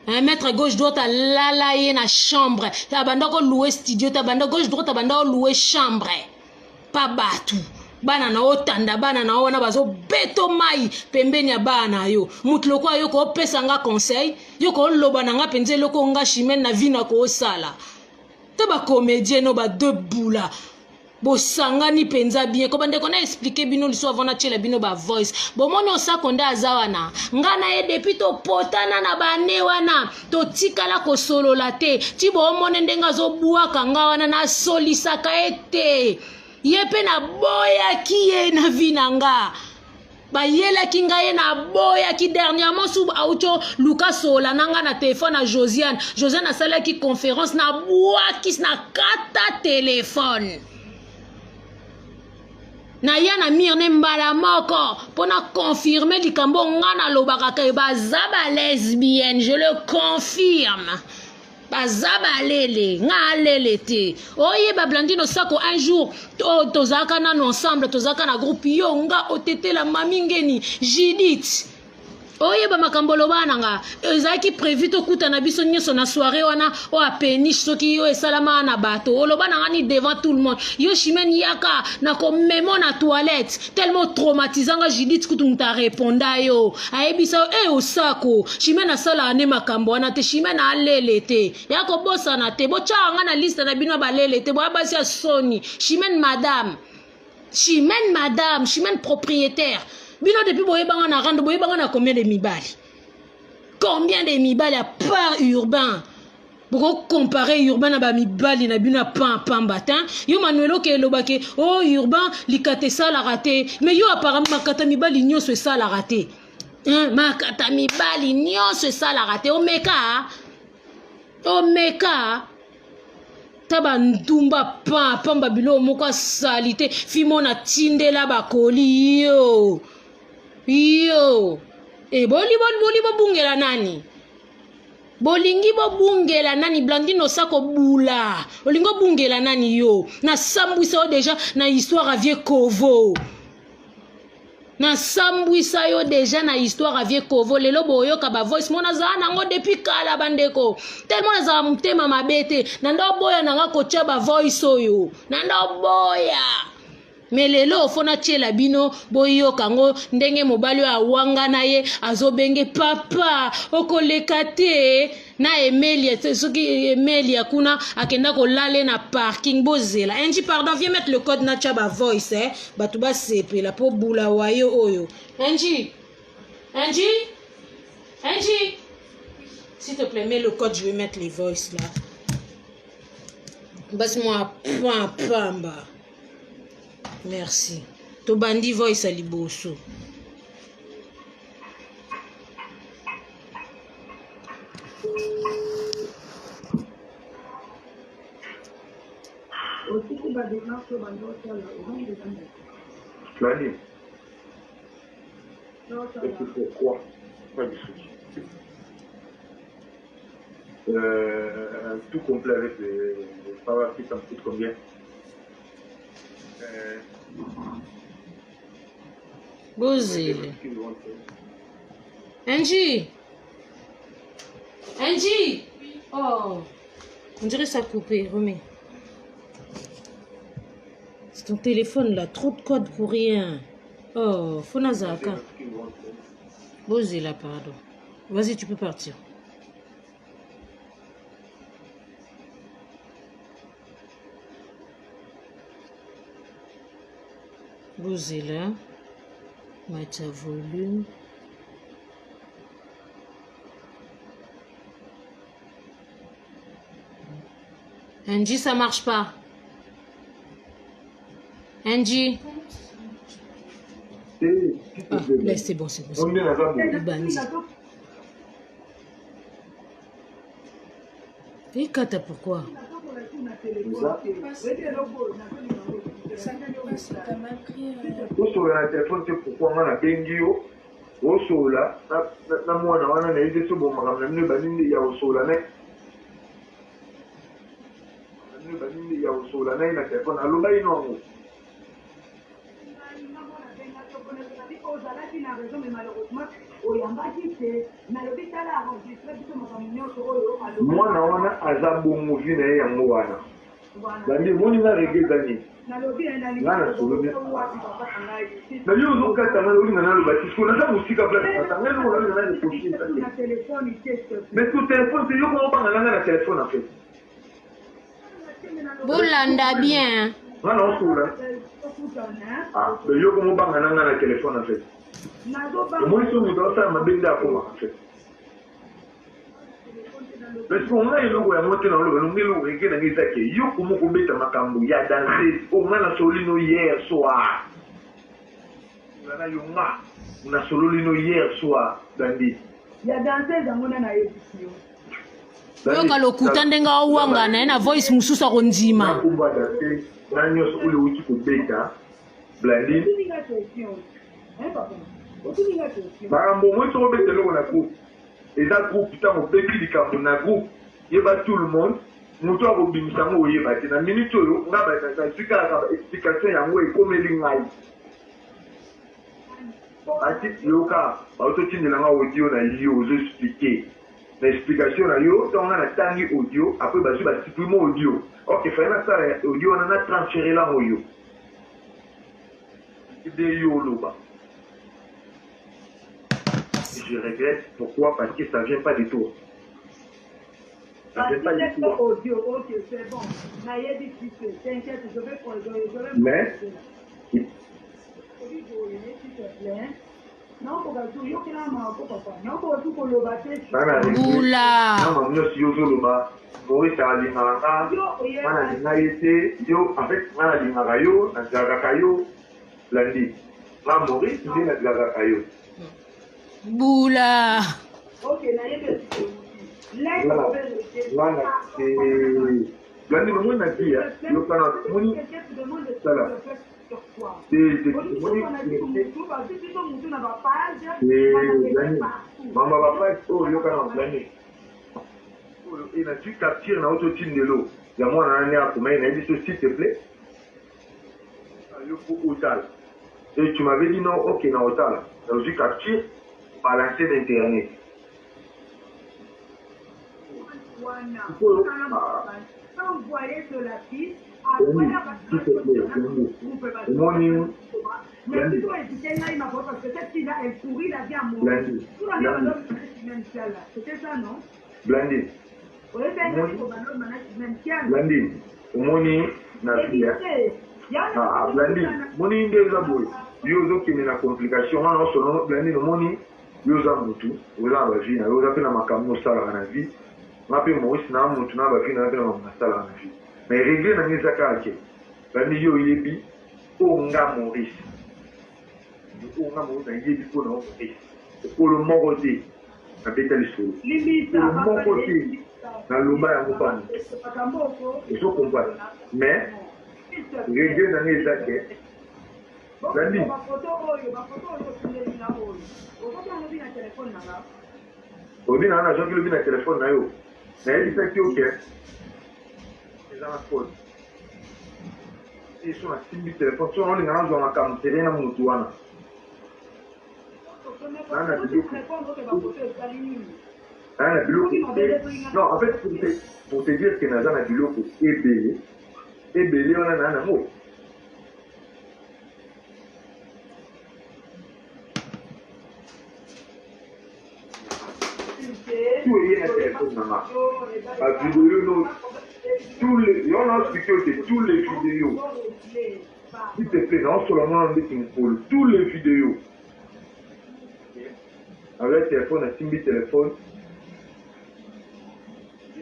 Maître gauche droite à lala na chambre. Tabanda ko louer studio, tabanda gauche droite tabanda ko louer chambre. Pas batu. Bana na otanda bana na wana bazo beto mai pembeni ya bana yo. Mutloko yo ko pesa nga conseil, yo ko loba na nga penze loko nga chimene na vina ko sala. Te ba comédien no ba deux boula. Bo sangani penza bien ko bande ko na expliquer bino liso avant na tchela bino ba voice bo moni osa konda azawana ngana ye depuis to potana na bane wana to tikala ko solola te ti bo mone ndenga zo buaka nga wana na solisaka ete ye pe na boya ki ye na vinanga ba yela ki nga ye na boya ki dernièrement sou auto Lucas sola nanga na téléphone à Josiane a sala ki conférence na buaki na kata téléphone na yana mirne mbala moko pona confirmer likambo ngana lobaka ke bazaba lesbienne, je le confirme. Bazaba lele nga lele te oye ba Blandino sako un jour tozaka na ensemble tozaka na groupe yo nga otete la mami ngeni Judith oye ba makambolo bana nga ezaki prévu to kuta na biso nyeso na soirée wana o apenish soki yo esalama na bato olobana ngani devant tout le monde yo chimene yaka na ko memo na toilette tellement traumatisant nga Judith kutu muta réponda yo ayebisa osako chimene asala ane makambo wana te chimene alele te yako bosa na te bocha nga na liste na bino ba lele te bo abasi ya soni chimene madame chimene propriétaire. Bino depuis boyebanga na rando boyebanga na combien de mibali? Combien de mibali à part urbain? Pourquoi comparer urbain na ba mibali na bino pam batin? Yo Manuelo ke lobake oh urbain likate ça la raté. Mais yo apparemment makata mibali nyonso ça la raté. Makata mibali nyonso ça la raté. Omeka taba ndumba pamba bilo moko salite fimona tindela bakoli yo boli bongela nani bolingi bongela nani Blandino sako bula olingo bongela nani yo na sambwisa déjà na histoire à vieux Kovo na sambwisa yo déjà na histoire à vieux Kovo lelo boyo ka ba voice mona za nango depuis kala bandeko tellement za mutema mabete na ndo boya nanga kocha ba voice oyo na ndo boya melelo fona tiela bino boyo kango ndenge mobali wa wanga na ye azobenge papa okoleka te na Emelia soki Emelia kuna akenda ko lale na parking bozela enji pardon viens mettre le code na chaba voice batu ba sepela po bula wayo oyo enji s'il te plaît mets le code, je vais mettre les voices là bas moi pamba merci to bandi voice ali boso Flani. Et pourquoi pas du souci. Tout complet avec les power qui ça me coûte combien? Bozile. Angie. Oh, on dirait ça a coupé, remets. C'est ton téléphone là, trop de codes pour rien. Oh, Fonazaka. Bozile, pardon. Vas-y, tu peux partir. Bozile. Mettre volume. Angie, ça marche pas. Angie. Ah, là, c'est bon. Le bandit. Et Kata, pourquoi? Osola na téléphone te pourquoi ngana bengi yo osola na mwana wana na yede so bomaka na mne baninde ya osola na mne baninde ya osola na téléphone aloba inongo ozalaki na raison mais malheureusement oyambaki te nalobi tala enregistre biso makambo nyonso oyo mwana wana aza bongo vi na ye yango wana bandi moni nga regeza nini nalobi nga na solo na yo ozokata nga olinga naloba ti so naza mosika place ata nga eloko nalinga na nekosisa te mais sur téléphone te yo komobanga nanga na téléphone en fait bolanda bien nga na osola mais yo komobanga nanga na téléphone en fait omoni so moto asala mabe nde akomaka en fait parce que nga eloko yango te na oloba longa eloko eke nanga ezake yo komo kobeta makambo ya danse o nga na solino hier soir ngana yo nga na sololino hier soir dandi ya danse yango na nayebisi yo yoka lokuta ndenge awanga naye na voice mosusu akondima nakumba danse na nyonso oyo outi kobeta blandi makambo moi soko obeta eloko na groupe eza groupe ntango obebi likambo na groupe yeba tout le monde moto akobimisa yango oyeba te na minute oyo nga bazwi kaka explication yango ekomeli ngai ati yoka baototindela nga audio na yo ozoexplike na explication na yo ntango nga natangi audio apres bazwi basuprime audio ok fai nasala audio wana natransfere lango yo ide yo oloba. Je regrette. Pourquoi? Parce que ça ne vient pas du tout. Ça ne vient pas du tout. Ok, c'est bon. T'inquiète, je vais mais bula nyonso yo ozoloba Maurice alingaka nga nalinga ye te yo en fait nga nalingaka yo nazalakaka yo landi nga Maurice nde nazalakaka yo bula landi nomoi nadia yokana moni sala mama bapage oyo yokana landi nazwi capture na ototindelo ya mwana nani akomai nayebi so s'il te plaît yo po otala et tu m'avais dit non ok na otala nazwi capture balancer d'internet Blandine Blandine omoni na via Blandine moni nde eza boye yo ozokende na complication wana osono Blandine omoni yo oza motu oza na bavi na yo oza mpe na makambo osalaka na vie nga mpe Maurice na motu na bavi na yo mpe na makambo nasalaka na vie mais regle na ngai eza kaka ke Blandine yo oyebi o nga Maurice nayebi mpo na o Maurice ekolo moko te nabeta lisolo moko te naloba yango pana ezokomprendre mais regle na ngai eza ke Blandine obi na wana azwaki lobi na telefone na yo nayebisaki oke eza na faute so nasimbi telefone so naolinga nazwa makambo tere na motu wana naa na biloko non en fait pour te dire que naza na biloko ebele wana naa nango tout est lié à téléphone nanga la vidéo tous les on a expliqué que tous les vidéos s'il te plaît non seulement on dit qu'il tous les vidéos avec téléphone asimbi téléphone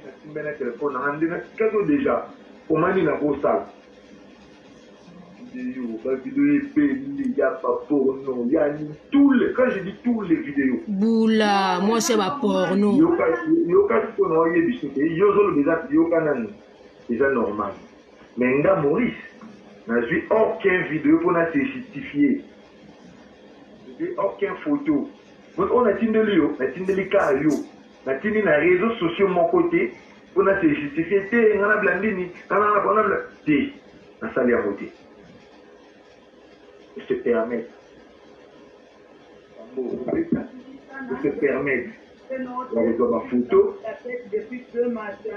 asimbi na téléphone nanga nde nakikazo déjà komani na kosala vidéo ebele ya baporno ya tous les quand je dis tous les vidéos bula moi c'est ba porno yoka siko na oyebi so te yo ozoloba eza yoka nani eza normal mais nga Maurice nazwi aucun vidéo mpona se justifier aucun photo oyo natindeli yo natindeli kaka yo natindi na réseaux sociaux moko te mpona se justifier te nga na Blandine kana te nasali yango te se permettre pour se permettre la photo depuis ce matin.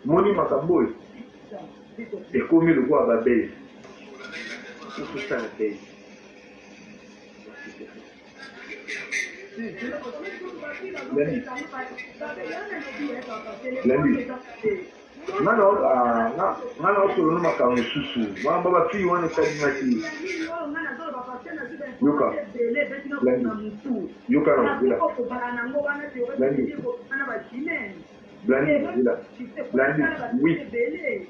Moni Makambo et comme le voit à la base. Tout ça la base. Lundi. Ngana solo makambo susu. Mwa baba fi wana kadi mati. Yoka. Yoka na bila. Blandi, oui,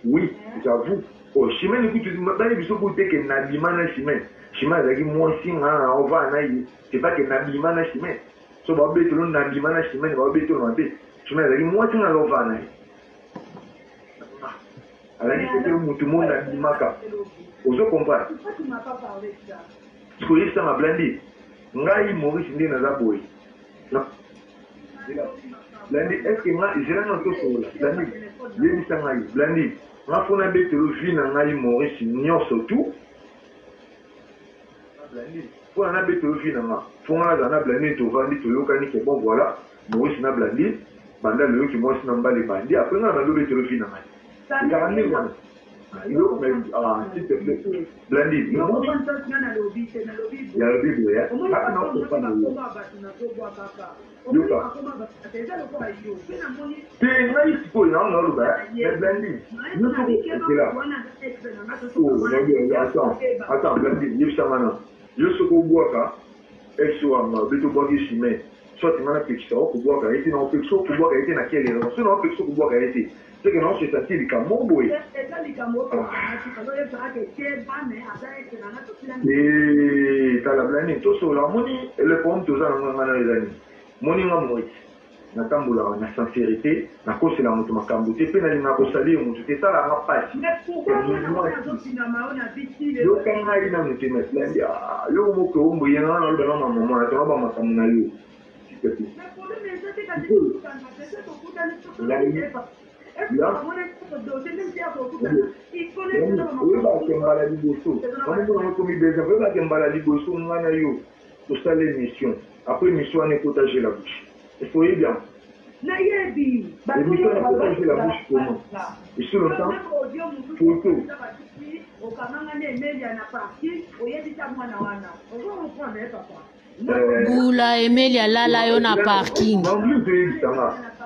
oui, j'avoue. Oh, Chimène, écoute, tu m'as dit que Nabimana Chimène. Chimène, il moi aussi, on va en c'est pas que Nabimana Chimène. So, on va bêter le Nabimana Chimène, on va bêter le Nabé. Chimène, il moi aussi, on va en alors, il faut que tout le monde a dit Maka. Vous comprenez? Pourquoi tu ne m'as pas parlé de ça? Parce que ça m'a blindé. Ngai Maurice Ndé Nazaboy. Blandi, est-ce que moi, j'ai rien entendu sur là? Blandi, j'ai dit ça, Blandi. Moi, faut n'a bête le film en Ngai Maurice Nyon surtout. Blandi, faut n'a bête le film en faut n'a pas Blandi, tu vas dire, tu l'as dit, bon, voilà. Maurice n'a Blandi. Banda le qui moi, c'est n'a pas les bandits. Après, on a bête le film en Ngai. C'est carrément, voilà. S'il te plaît, Blandi, il y a le Bible, hein? Ah non, c'est pas le Yoka. C'est là, il faut y aller, mais Blandi, nous sommes là. Oh, attends, Blandi, il y a maintenant. Je suis au bois, et soit un bois qui s'y met. Soit tu m'as fait ça, au bois, et tu n'as pas fait ça, au bois, et tu n'as pas fait ça, tu n'as pas fait ça, au bois, et tu c'est que non, c'est ça, c'est le camombo. Et t'as la blâme, tout ça, la monnaie, le problème, tout ça, on a les années. Monnaie, on a mourir. Na tambula na sincérité, na cause la moto makambo, te pe na linga ko sali mo, te ça la rapage. Yo kanga ina moto me plendi, yo mo ko mbo yana na lo na maman, na to ba makambo na yo. S'il te plaît. Après mission on est potager la bouche. Il faut y bien. L'émission on a potager la bouche comment? Et sur le temps, photo. Bula Emelia Lala yo na parking.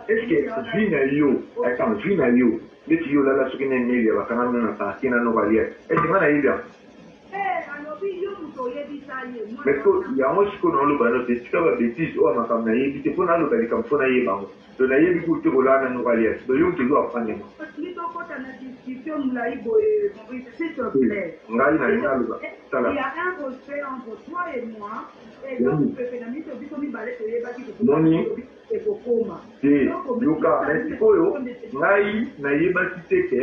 Est-ce que Vinayo, attends, Vinayo, les tuyaux là, ce qui n'est Emelia, va quand même na parking à nos valières. Est-ce que on a eu bien? Mais il y a un aussi qu'on a le ballon, c'est ce qu'on va bêtise, ou à ma femme, il faut qu'on a le ballon comme faut naïe, de naïe du coup, tu vas là, nous valières. De yon qui doit prendre. S'il te plaît. Il y a un respect entre toi et moi. Et donc, Moni, c'est Yoka, mais Koyo, Naï, Naïba Tite,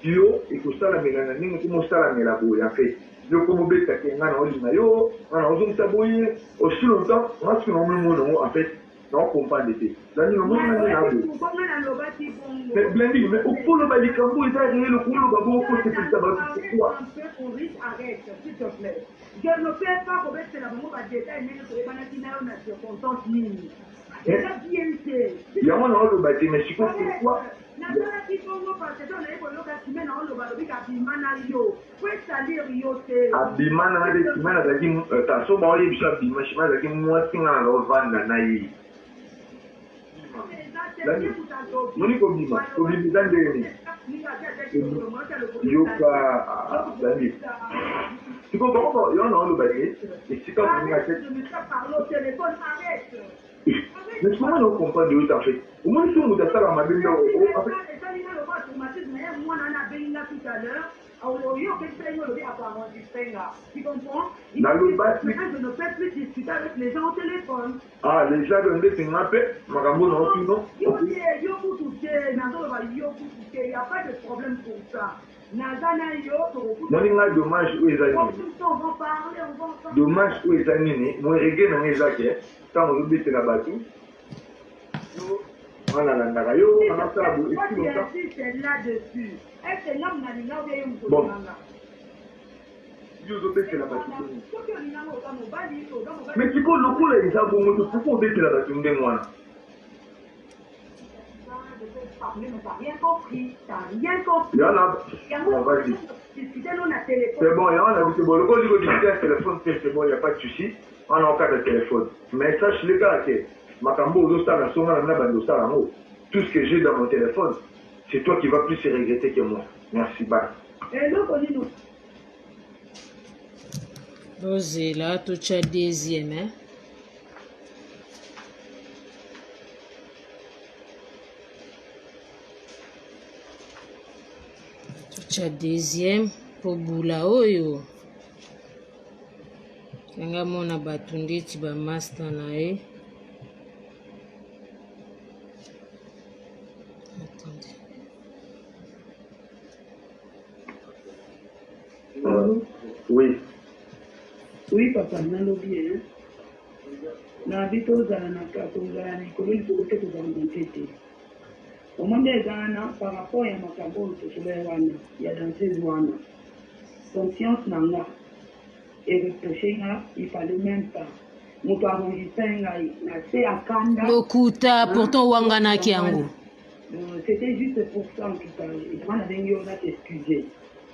Dio, et que ça la mélanine, comme ça la mélaboue, en fait. Yo comme bête qui est en origine, yo, on a osé s'abouiller aussi longtemps, parce que non, en fait, non, comprend d'été. Là, nous, on a mais Blandi, mais au pôle Balicambo, il a réglé le pôle Babo, c'est pour ça, pourquoi? Arrête, s'il te plaît. Je ne peux pas remettre la maman à détail, mais je ne peux pas dire que c'est contente mine. Il y a un autre bâti, mais je pense que quoi? Abimana de Simana zaki taso ba oye bisha bima shima zaki mwasi ngana lo vanda na yi. Moni ko bima, ko bima dande ni. Yoka dani. Tu peux comment yo na lo bâti, et si quand on a cette mais comment on comprend de où en fait? Au moins si on a ça la madame là en fait. Tu comprends? Dans le bas, je ne peux plus discuter avec les gens au téléphone. Ah, les gens de l'Indé, c'est un appel. Marambo, non, non. Il n'y a pas de problème pour ça. Moi, dommage où ils ont dommage où ils ont moi, je gagne les acquis. Quand on oublie la battue, on a la nagayo, on a ça, et puis c'est là-dessus. Est-ce que l'homme n'a pas bon. yo ozobetela bato mais sikoyo lokola eza bongo to pourquoi obetela bato ndenge wana yana vas-y c'est bon yango na biso bon lokola olingo discuter ya téléphone te c'est bon y a pas de souci wana okata téléphone mais sache le gars ke makambo ozosala songa na mina bandi osala yango tout ce que j'ai dans mon téléphone c'est toi qui vas plus se regretter que moi merci bye ozela totya deuxième hein? totya deuxième po bula oyo yanga mona bato ndeti bamaster na ye oui oui papa nalobi hein na bito ozala na kozala na likolo likolo te kozala monte te omoni ezala na par rapport ya makambo oyo tosoloya wana ya danseuse wana conscience na nga ereproche nga il fallait même pas moto enregistre ngai na se akanda lokuta pourtant owanganaki yango c'était juste pour ça en tout cas eza na ndenge oyo natexcuse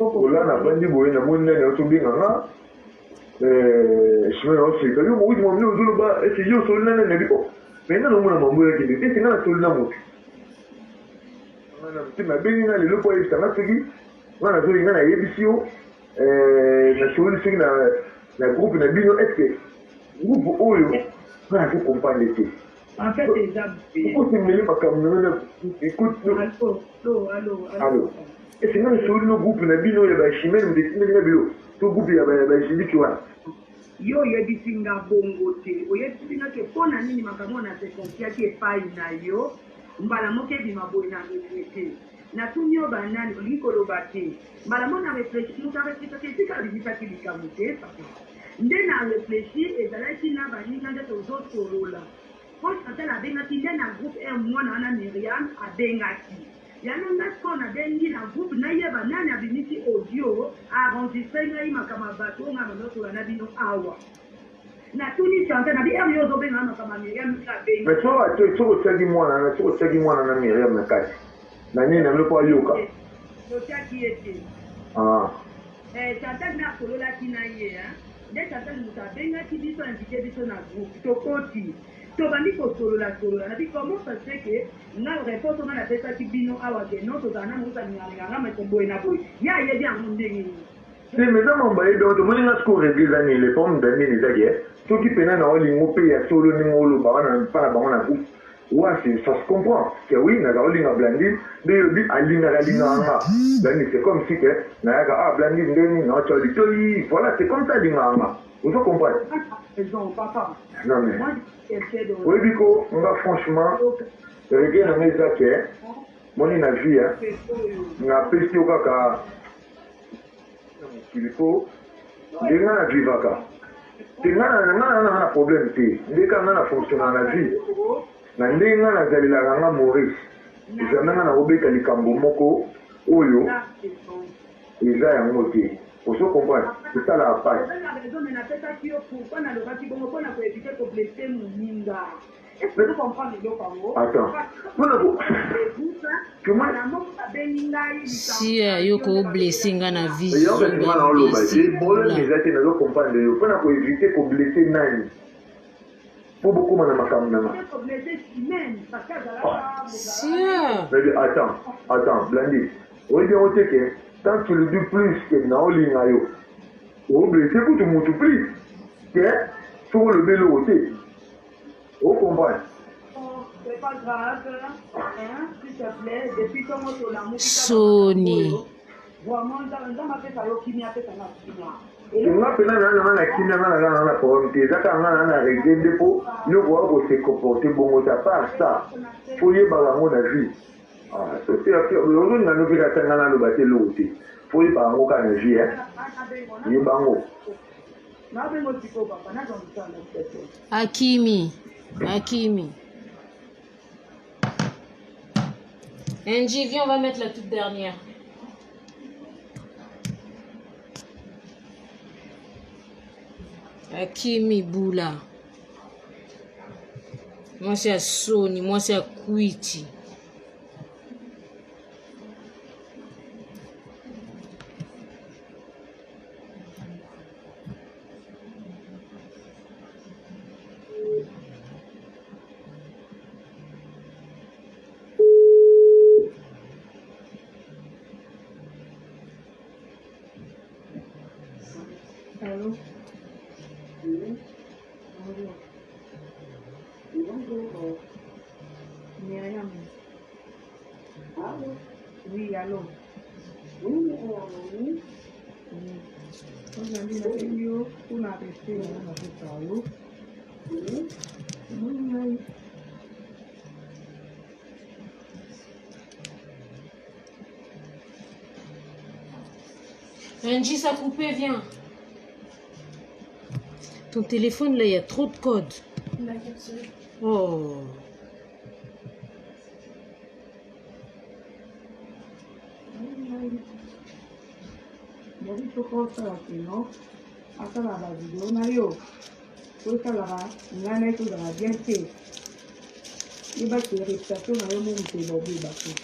ola na bandi boye namoni nani otobenga nga chemin na ofrika yo mowiti mwamine ozoloba ese yo osoli nani na biko mais nga nomona mambo yakende te ese nga nasoli na motu motema abengi nga lelo po ayebisanga soki nga nazoli nga nayebisi yo nasoli soki na groupe na bino estce groupe oyo nga nazo comprendre te en fait eza osemeli makambo nanga allo ese nga nasoli no groupe na bino ya bachimene modesimeli nga bilo to groupe ya bajiliki wana yo oyebisi nga bongo te oyebisi nga ke mpo na nini makambo na se konfiaki epai na yo mbala moko ebima boye na regrete natuni yo banani olingi koloba te mbala mo na réfléchi moto areflechaki esika abibisaki likambo te papa nde na réfléchi ezalaki na baninga nde tozosolola po chantal abengaki nde na groupe r mwana wana miriam abengaki yango nga siko nabengi na groupe nayeba nani abimisi audio aenregistre ngai makambo ya bato oyo nga bandosola na bino awa natuni chantal nabi r yo ozobengaka makambo ya miriam abengi mais soki otiaki mwana na miriam na kati na nini yango mpo ayoka otiaki ye te chantal nde asololaki na ye nde chantal moto abengaki biso invite biso na groupe tokoti tobandi kosolola nabi comment ça se fait que nga réponse nga napesaki bino awa ke non tozala na mosalingalinganga mete boye na boye ye ayebi yango ndenge nini te mais eza mambo ayebi yango tomoni nga siko regresa nini forme danini ezaki soki mpena na olingo mpe ya solo ndenge oloba wana mpa na bango na groupe wa ça se comprend que oui naza olinga blandine nde yobi alingaka nga blandine c'est comme si que nayaka blandine ndeni naotya litoi voilà c'est comme ça alingaka nga ozo comprendre papa non mais oyebi ko nga franchement regret na nga eza ke moni na vie napesi yo kaka mokili po ndenge nga na vivaka te nga na problème te ndeka nga na fonctionna na vie na ndenge nga nazalelaka nga maurice ezana nga nakobeta likambo moko oyo eza yango te oso comprendre esalaka pasi si ayoko oblesse nga na visionga naoloba te problème eza te nazo comprendre yo mpona koevite koblesse nani mpo bokóma na makambo nanga attends Blandine oyebi yango te ke tant tu le dis plus ke naolinga yo oblesse kutu mutu plus ke soki olobi eloko te ocomprendre soni nga mpena nanga na kimia nga nanga na problème te eza kaka nga nanga na regle nde mpo nyoko wa kose comporte bongo ta part ça fo yebaka yango na vie ozolinga nopeka ta nga naloba te eloko te fo yebaka yango kaka na vie yeba yango Hakimi. NJ, viens, on va mettre la toute dernière. Akimi Bula. Moi c'est à Sony, moi c'est à Kuiti. Allô? Myriam. Allô? Oui, allô? Oui. Aujourd'hui, la vidéo, on a resté dans notre salon. Oui. Angie, ça a coupé, viens. Ton téléphone, là, il y a trop de codes. Oh. Jadi cukup terlalu, asal ada video nayo, terus kalau nggak naik itu dah biasa. Ini baca reputation nayo mungkin lebih bagus.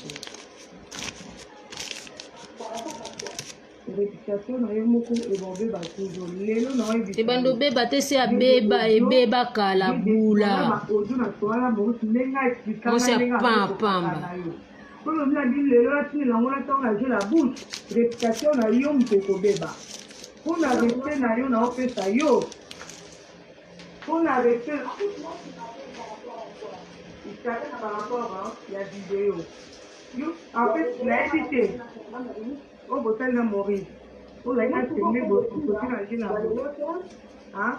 Reputation nayo mungkin lebih bagus. Lelo nayo bisa. Ebando beba tese ya beba ebeba kala bula. Moi c'est pamba. Comme on a dit, le reste, on a tendance la bouche. Réputation, on a eu un peu de bébé. On a resté, on a fait ça. On a resté. Il s'agit par rapport à la vidéo. En fait, il a hésité. Au bouton de Maurice. On a été filmé pour continuer la bouche. Hein?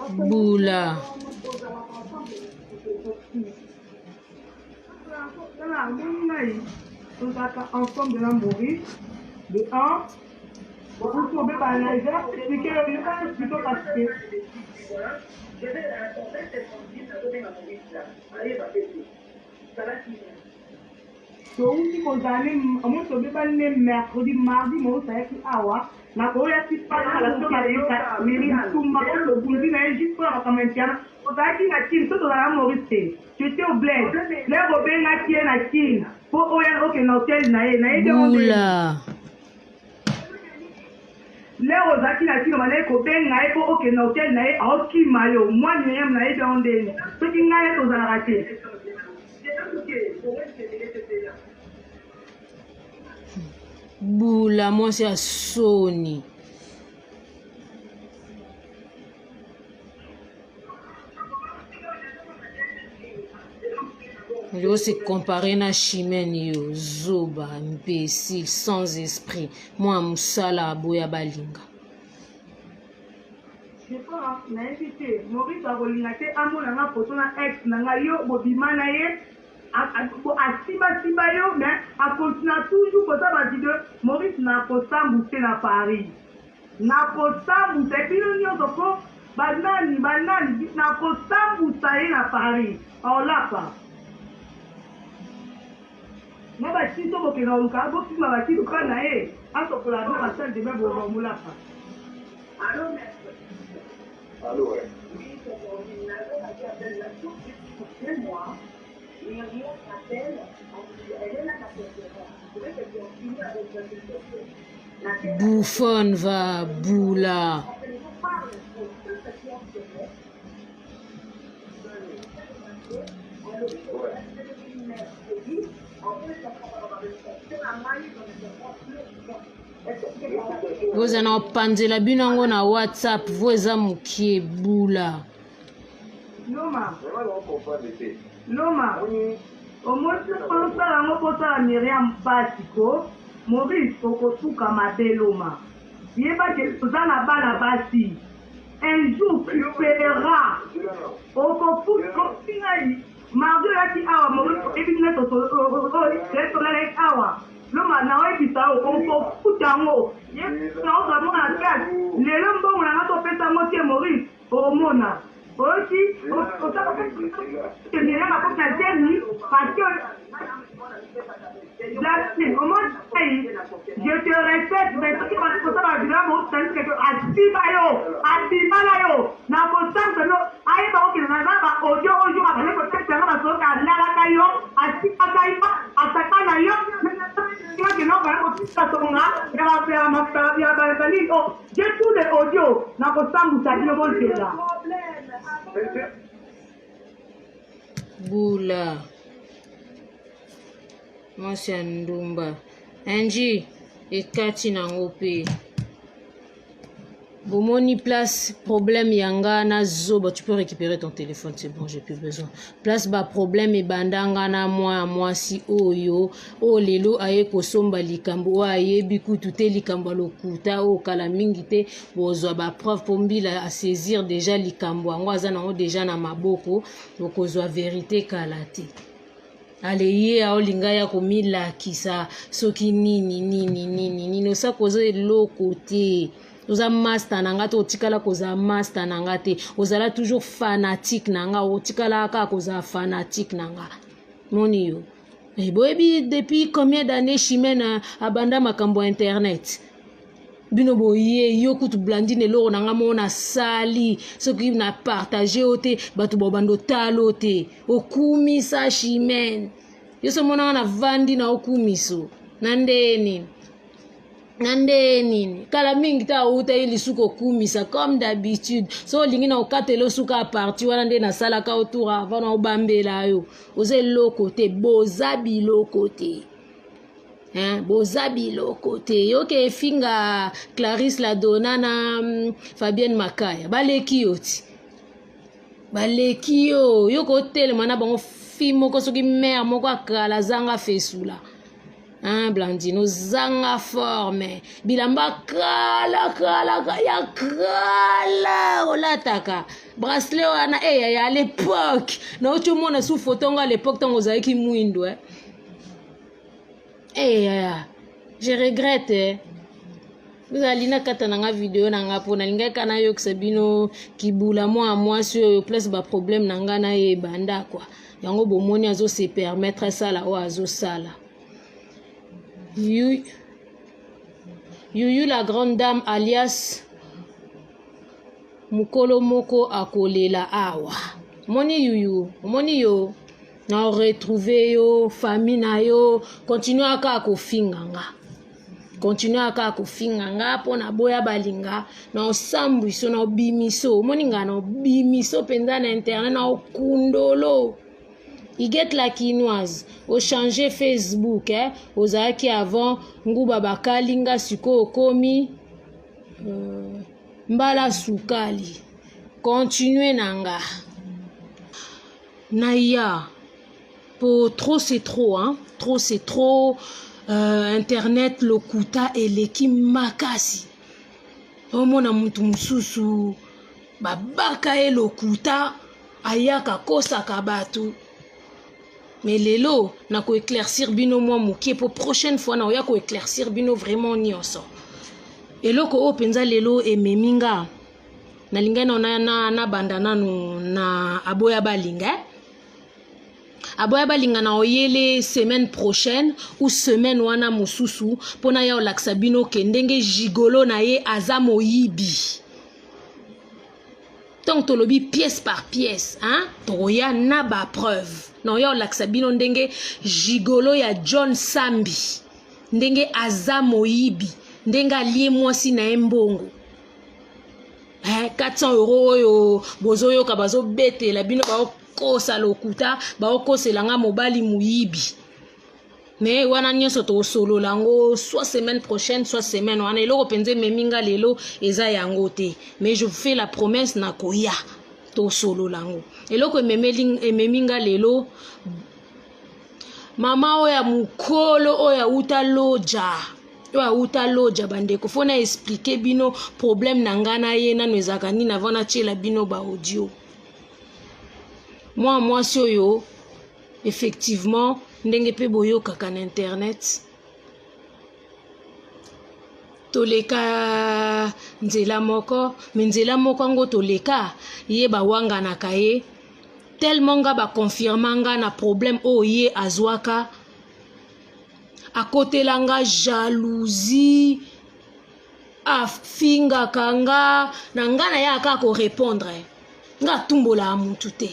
Bula. Dans la monnaie, on va ensemble de la Maurice, de 1, vous tombez par la légère, expliquez le cas plutôt parce que. Je vais raconter cette conduite à donner ma Maurice là. Allez, va faire ça. Va finir. Donc, si vous allez, on se met mercredi, mardi, mais vous savez que awa. Na koya si pas la soka miri tumba ko bundi na juste pour commentaire otaki na kin so la Maurice tu étais au bled les robé na kin na kin pour oya OK na hotel na e Bula. les ozaki na kin na ko benga e pour OK na hotel na e a ki mayo moi ni yam na e de onde so ki ngaya to za raté Bula, moi c'est à Sony. Yo se comparé na chimène yo zoba imbécile sans esprit. Moi musala aboya balinga. Je pas na invité Maurice a rolingate amona na photo na ex na yo bobima na ye asiba yo mais a continue toujours pour ça va dire Maurice na kosambuté na Paris na kosambuté bino nyonso ko banani na kosambuta ye na Paris olapa na basi to bokena oluka bokima basi luka na ye asokola no basal de même bomulapa Allô, ouais. Oui, c'est l'ordinateur qui appelle la source c'est moi. Myriam appelle, elle est là la conférence. Je voudrais que tu continues avec la question. Bouffon va Bula. Vous en panzela binango na WhatsApp, vous en mukie Bula. Loma. Loma. Au moins, je pense à Myriam Basiko, Maurice Okosuka Mabe Loma. Il n'est pas que ça n'a pas la basi. Un jour, tu paieras. Okofuka, Mardi, là, qui a Maurice, et puis, il awa. Loma, na ouais, puis ça, Okofuka, il y a un cas. Les lombos, on a un peu fait à Maurice, au Mona. Aussi, que Myriam a fait un terme parce que Blasphème, au moins, je te répète, mais ce qui va se passer dans la vie, c'est que Adibalayo, na constance, no, aïe, bah, ok, na ba, audio, audio, à la côté, ça va, so, à la caillou, à Sipakaïma, à Sakanayo, mais tu vois que non, voilà, au petit Satonga, il va faire ma femme, il va faire, oh, j'ai tous les audios, na constance, ça dit le bon, c'est là. Boula. Moi c'est Ndumba. Angie, ekati nango pe. Bomoni place problème yanga na zoba, tu peux récupérer ton téléphone, c'est bon, j'ai plus besoin. Place ba problème et bandanga na moi si oyo, o lelo aye kosomba likambo aye biku tuté likambo lokuta o kala mingi te bozwa ba preuve pombila à saisir déjà likambo ngo azana o déjà na maboko okozwa vérité kala te. Ale ye aolinga ya komila kisa soki nini no sa kozo eloko te. Oza master nanga te otikala koza master nanga te ozala toujours fanatique nanga otikala aka koza fanatique nanga moni yo boyebi depuis combien d'années Chimène abanda makambo internet bino boye yo kutu Blandine eloko nanga mona sali soki na partager ote batu bobando talo te okumisa Chimène yo so mona na vandi na okumiso nandeni kala mingi ta uta ili suko kumisa comme d'habitude so lingi na okatelo suka a parti wana nde na sala ka autour avant na obambela yo oze lokote bozabi lokote bozabi lokote yo ke finga Clarisse la dona na Fabienne Makaya baleki yo ko telema na bango fimo ko soki mère moko akala zanga fesula Blandine ozanga forme bilamba kala ya kala olataka bracelet wana ya à l'époque na ocho mona sous photo nga à l'époque tango zaiki mwindo je regrette vous allez na kata nanga vidéo nanga pona linga kana yo ksabino kibula moi sur place ba problème nanga na ye banda quoi yango bomoni azo se permettre ça là o azo sala Yuyu la grande dame alias Mukolo Moko akolela awa. Moni Yuyu, moni yo. Na retrouver yo, famille na yo, continue aka kofinganga. Continue aka kofinganga pona boya balinga na osambwiso na obimiso. Moni nga na obimiso penza na internet na okundolo. Il get la quinoise, au changer Facebook, ozaki avant, nguba bakalinga suko okomi, mbala sukali. Continuez nanga. Naya, pour trop c'est trop, hein? Trop c'est trop. Internet lokuta eleki makasi. Omona muntu mususu, babaka lokuta, ayaka kosa kabatu. Mais lelo na ko éclaircir bino moi mukie pour prochaine fois na oya ko éclaircir bino vraiment nyonso. Eloko o penza lelo ememinga na linga na bandana na aboya balinga. Aboya balinga na oyele semaine prochaine ou semaine wana mususu pona ya olaksa bino kendenge gigolo na ye azamo yibi. Donc tolobi pièce par pièce, hein? Toya na ba preuve. Non ya olaksabino ndenge gigolo ya John Sambi. Ndenge azamo yibi. Ndenge alie mwasi na embongo. 400 € yo bozo yo kabazo bete la bino ba kosa lokuta ba kosa langa mobali muyibi. Mais wana nyonso to solo lango soit semaine prochaine soit semaine wana eloko penze meminga lelo eza yango te mais je vous fais la promesse na koya to solo lango eloko meminga lelo mama oya mukolo oya uta loja bandeko fona expliquer bino problème nangana ye nano ezaka nini avant na tiela bino ba audio moi si oyo effectivement ndenge pe boyo kaka na internet toleka nzela moko me nzela moko ngo toleka ye bawanga na kaye tellement nga ba confirmanga na problème o ye azwaka akotelanga jalousie afingaka nga na nga na ye aka korépondre nga atumbolaka mutu te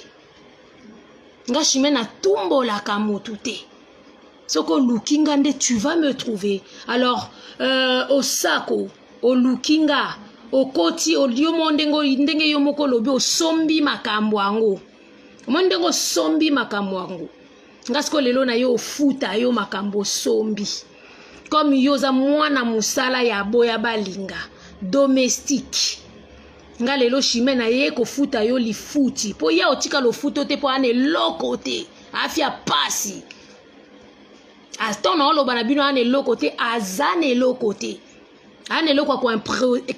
nga Chimène atumbolaka mutu te soko oluki nga nde tu vas me trouver. Alors osako oluki nga okoti oliomo ndenge yo moko lobi osombi makambo yango omo ndenge osombi makambo yango nga siko lelo na yo ofuta yo makambo sombi comme yo za mwana musala ya boya balinga domestique nga lelo Chimène aye kofuta yo lifuti po ya otika lofuto te po ane loko te afia pasi astona oloba na bino ane loko te azane loko te ane loko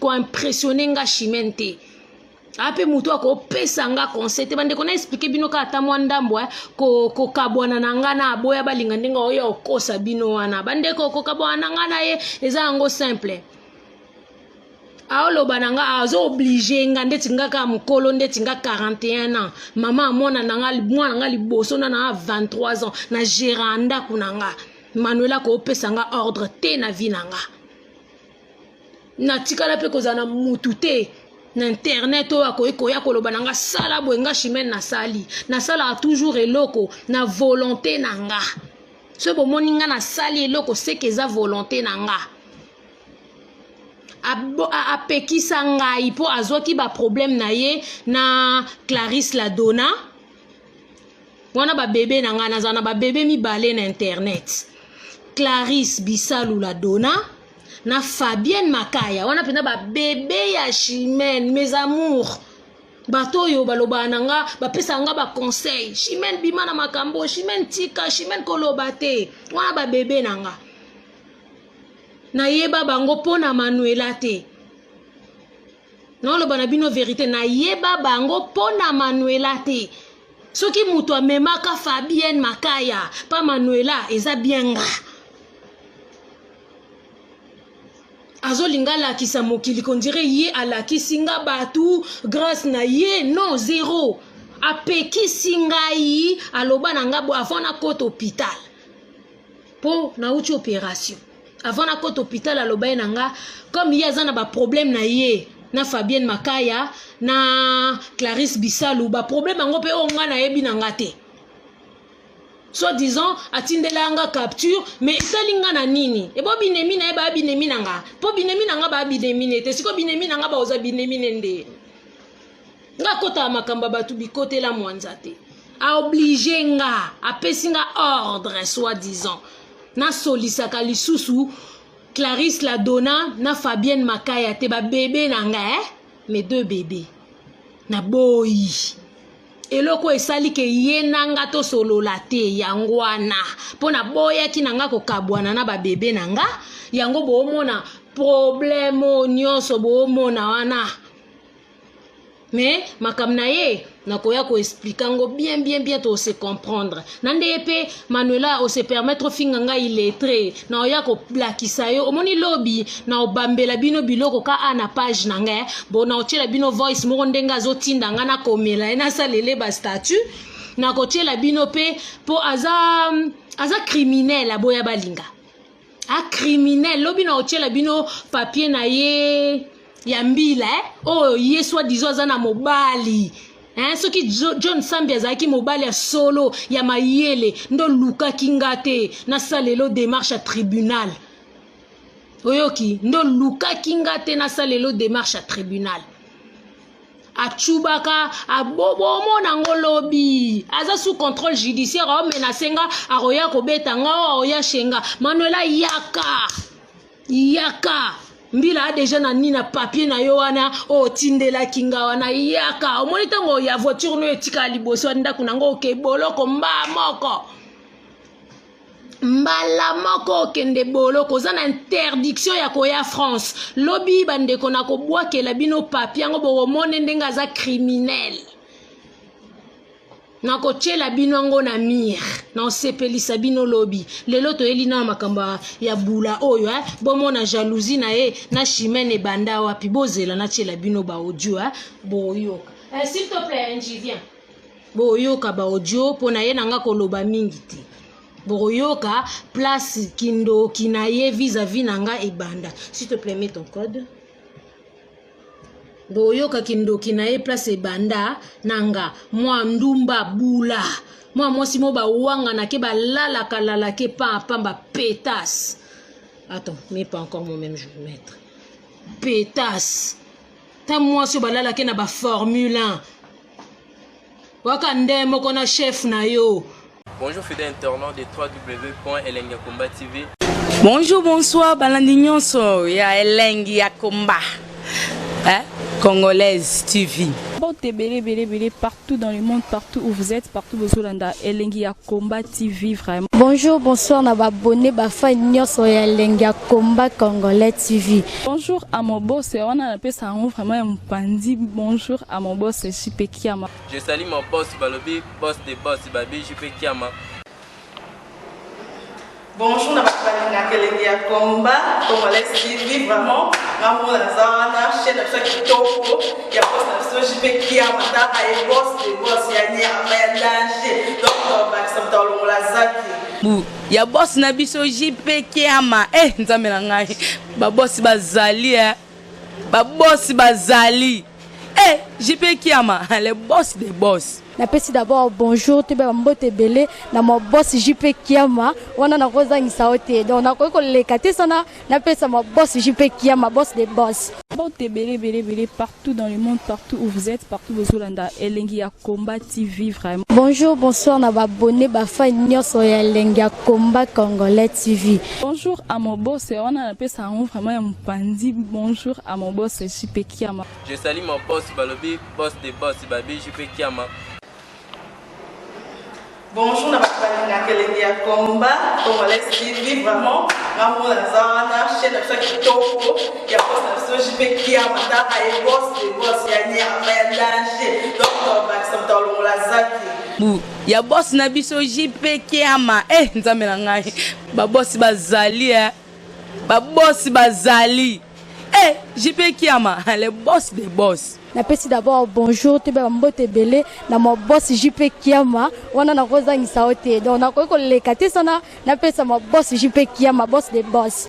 kwa impressionner nga Chimène te ape mutu akopesa nga conseil te bande kona expliquer bino ka ata mwa ndambo ko kabwana na nga na aboya balinga ndenge oyo okosa bino wana bande ko kabwana na nga na ye eza yango simple aoloba na nga azo oblige nga ndeti nga ka mukolo ndeti nga 41 ans mama amona na nga mwana nga liboso na 23 ans na geranda kuna nga Manuela ko opesa nga ordre te na vie na nga na tikala pe kozana mutu te na internet oyo akoya koloba na nga sala boye nga Chimène nasala toujours eloko na volonté na nga so bomoni nga nasali eloko seke eza volonté na nga apekisa ngai po azwaki ba problème na ye na Clarisse la Donna wana ba bébé na nga nazana ba bébé mibale na internet Clarisse Bisalou la Donna na Fabienne Makaya wana pena ba bébé ya Chimène mes amours bato yo baloba nanga bapesa nga ba conseil Chimène bima na makambo Chimène tika Chimène koloba te wana ba bébé nanga na yeba bango pona Manuela te non loba na bino vérité na yeba bango pona Manuela te soki mutu amemaka Fabienne Makaya pa Manuela eza bien nga azolinga lakisa mokili kondire ye alakisi nga batu grâce na ye non zéro apekisi ngai aloba na nga bo avant na kote hôpital po na uti opération avant na kote hôpital aloba ye na nga comme ye aza na ba problème na ye na Fabienne Makaya na Clarisse Bisalou ba problème yango pe o nga na yebi na nga te soit disant atindela nga capture mais italinga na nini e bo binemi na ba binemi na nga po binemi na nga ba binemi ne te siko binemi na nga ba oza binemi nende nga kota makamba batu bikote la mwanza te a obligé nga apesi nga ordre soit disant na solisaka lisusu Clarisse la Donna na Fabienne Makaya te ba bébé na nga mes deux bébés na boyi eloko esali ke ye nanga to solola te yango wana pona boya ki nanga ko kabwana na ba bébé nanga yango bo mona problème nyonso bo mona wana mais makamna ye nakoya ko expliquer ngo bien to se comprendre nande pe Manuela o se permettre finga nga illettré na oya ko blakisa yo omoni lobby na obambela bino biloko ka ana page nanga bo na otiela bino voice moko ndenga zotinda nga na komela na salele ba statut na ko tiela bino pe po aza criminel aboya balinga a criminel lobby na otiela bino papier na ye yambila oh ye soit disant za na mobali soki John Sambi azaki mobali ya solo ya mayele ndo luka kingate na salelo démarche à tribunal oyoki ndo luka kingate na salelo démarche à tribunal achubaka abobo mona ngolobi aza sous contrôle judiciaire o menacenga aroya kobeta nga oya shenga Manuela yaka mbila deja na nina papier na yo wana o tindela kinga wana yaka omoni tango ya voiture no etika liboso ndako nango okeboloko mbala moko okende boloko za na interdiction ya koya France lobi bandeko na kobwakela bino papier ngo bomone ndenga za criminel na kochela bino ngo na mir na osepelisa bino lobi lelo to elina makamba ya bula oyo bomona jalousie na ye na Chimène banda wapi bozela na chela bino ba audio boyoka s'il te plaît j'y viens boyoka ba audio pona ye nanga koloba mingi te Boroyoka place kindo kinaye vis-à-vis nanga ebanda. S'il te plaît, mets ton code. Boroyoka kindo kinaye place ebanda nanga moi ndumba bula. Moi simo ba wanga na ke ba lala kalala ke pa ba pétasse. Attends, mais pas encore mon même, je vais mettre. Pétasse. Ta moi si ba lala ke na ba formule 1. Wakande moko na chef na yo. Bonjour fidèles internautes de www.elengiakomba TV. Bonjour, bonsoir, Balandinionso, ya Elengi Akomba, Congolaise TV. Bon, belé partout dans le monde, partout où vous êtes, partout où vous êtes, Elengi Akomba TV, vraiment. Bonjour, bonsoir, na abonné Bafa Nyonso ya Elengi Akomba Congolais TV. Bonjour à mon boss, on a appelé ça vraiment un pandi. Bonjour à mon boss, JP Kiama. Je salue mon boss Balobi, boss des boss Babi, JP Kiama. Bonjour, na Elengi Akomba Congolais TV, vraiment. Maman Lazana, chaîne de chaque topo, il y a boss de JP Kiama, et boss des boss, il y a un danger. Donc, on va s'entendre la zaki. Ya boss na biso JP Kiama nzambe na ngai ba boss bazali ba boss bazali JP Kiama le boss des boss. Napesi d'abord bonjour te ba mbote belé na mo boss JP Kiama wana na kozangisa ote donc na ko lekate sana napesa mo boss JP Kiama boss des boss. Bon, belé partout dans le monde, partout où vous êtes, partout où vous êtes, Elengi Akomba TV, vraiment. Bonjour, bonsoir, na abonné Bafa Nyonso ya Elengi Akomba Congolais TV. Bonjour à mon boss, on a appelé ça vraiment un pandi. Bonjour à mon boss, JP Kiama. Je salue mon boss Balobi, boss des boss Babi, JP Kiama. Bonjour, na Elengi Akomba Congolais TV, vraiment. Maman Lazana, chaîne de chaque topo, il y a boss de JP Kiama, et boss des boss, il y a un danger. Donc, on va s'entendre la zaki. Ya boss na biso JP Kiama nzambe na ngai ba boss bazali ba boss bazali JP Kiama le boss des boss. Napesi d'abord bonjour te ba mbote belé na mo boss JP Kiama wana na kozangisa ote donc na ko lekate sana napesa mo boss JP Kiama boss des boss.